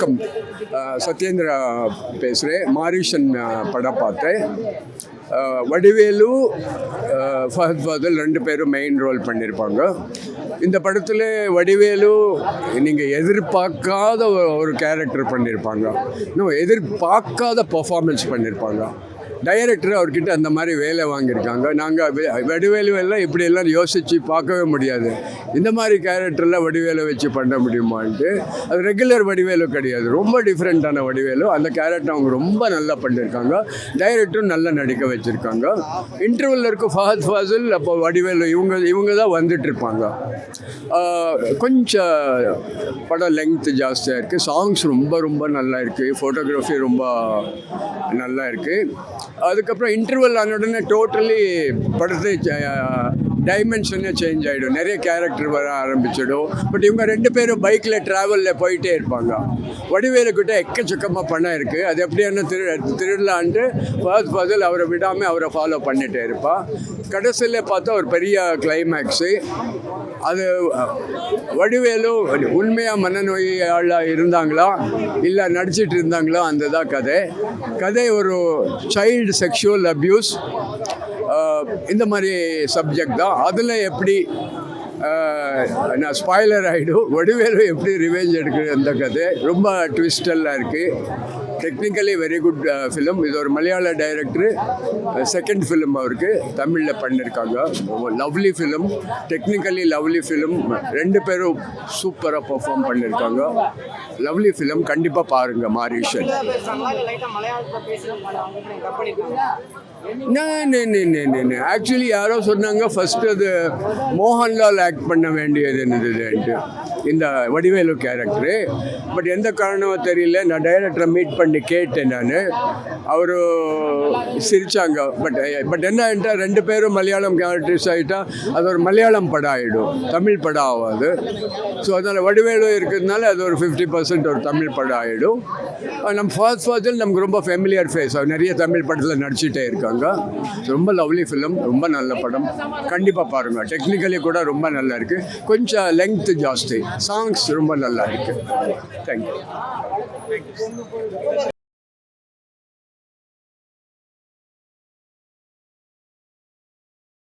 வணக்கம். சத்யேந்திரா பேசுகிறேன். மாரீஷன் படம் பார்த்தேன். வடிவேலு, ஃபஹத் ஃபாசில் 2 பேரும் மெயின் ரோல் பண்ணியிருப்பாங்க. இந்த படத்தில் வடிவேலு நீங்கள் எதிர்பார்க்காத ஒரு கேரக்டர் பண்ணியிருப்பாங்க. இன்னும் எதிர்பார்க்காத பர்ஃபார்மன்ஸ் பண்ணியிருப்பாங்க. டைரக்டர் அவர்கிட்ட அந்த மாதிரி வேலை வாங்கியிருக்காங்க. நாங்கள் வடிவேலுவெல்லாம் இப்படியெல்லாம் யோசித்து பார்க்கவே முடியாது. இந்த மாதிரி கேரக்டரில் வடிவேலை வச்சு பண்ண முடியுமான்ட்டு. அது ரெகுலர் வடிவேலு கிடையாது, ரொம்ப டிஃப்ரெண்ட்டான வடிவேலு. அந்த கேரக்டர் அவங்க ரொம்ப நல்லா பண்ணியிருக்காங்க. டைரக்டரும் நல்லா நடிக்க வச்சுருக்காங்க. இன்டர்வலில் இருக்க ஃபஹத் ஃபாசில், அப்போ வடிவேலு இவங்க தான் வந்துட்டுருப்பாங்க. கொஞ்சம் படம் லெங்க்த்து ஜாஸ்தியாக இருக்குது. சாங்ஸ் ரொம்ப ரொம்ப நல்லா இருக்குது. ஃபோட்டோகிராஃபி ரொம்ப நல்லா இருக்குது. அதுக்கப்புறம் இன்டர்வல் ஆன உடனே டோட்டலி படத்தை டைமென்ஷனே சேஞ்ச் ஆகிடும். நிறைய கேரக்டர் வர ஆரம்பிச்சிடும். பட் இவங்க 2 பேரும் பைக்கில் ட்ராவலில் போயிட்டே இருப்பாங்க. வடிவேலுக்கிட்ட எக்கச்சக்கமாக பணம் இருக்குது. அது எப்படியான திருடலான்ட்டு ஃபஹத் ஃபாசில் அவரை விடாமல் அவரை ஃபாலோ பண்ணிகிட்டே இருப்பாள். கடைசியில் பார்த்தா ஒரு பெரிய கிளைமேக்ஸு. அது வடிவேலு உண்மையாக மனநோயாளாக இருந்தாங்களா இல்லை நடிச்சிட்டு இருந்தாங்களா, அந்த தான் கதை. ஒரு சைல்டு செக்ஷுவல் அப்யூஸ், இந்த மாதிரி சப்ஜெக்ட் தான். அதில் எப்படி நான் ஸ்பாய்லர் ஆகிடும், வடிவேலு எப்படி ரிவெஞ்ச் எடுக்கிறது, அந்த கதை ரொம்ப ட்விஸ்டெல்லாம் இருக்குது. Technically very good film. இது ஒரு மலையாள டைரக்டரு, செகண்ட் ஃபிலிம் அவருக்கு தமிழில் பண்ணியிருக்காங்க. Lovely film, technically lovely film. 2 பேரும் சூப்பராக பர்ஃபார்ம் பண்ணியிருக்காங்க. லவ்லி ஃபிலிம், கண்டிப்பாக பாருங்கள். மாரீஷன் ஆக்சுவலி யாரோ சொன்னாங்க ஃபஸ்ட்டு அது மோகன்லால் ஆக்ட் பண்ண வேண்டியது என்னதுன்ட்டு இந்த வடிவேலு கேரக்டரு. பட் எந்த காரணமோ தெரியல. நான் டைரக்டரை மீட் பண்ணி கேட்டேன். நான் அவர் சிரித்தாங்க. பட் என்னன்ட்டா 2 பேரும் மலையாளம் கேரக்டர்ஸ் ஆகிட்டா அது ஒரு மலையாளம் படம் ஆகிடும், தமிழ் படம் ஆகாது. ஸோ அதனால் வடிவேலு இருக்கிறதுனால அது ஒரு 50% ஒரு தமிழ் படம் ஆகிடும். நம்ம ஃபஹத் ஃபாசில் நமக்கு ரொம்ப ஃபெமிலியர் ஃபேஸ். அவர் நிறைய தமிழ் படத்தில் நடிச்சுட்டே இருக்காங்க. ரொம்ப லவ்லி ஃபிலிம், ரொம்ப நல்ல படம். கண்டிப்பாக பாருங்கள். டெக்னிக்கலி கூட ரொம்ப நல்லா இருக்குது. கொஞ்சம் லெங்க்த் ஜாஸ்தி. சாங்ஸ் ரொம்ப நல்லா இருக்குது. தேங்க்யூ.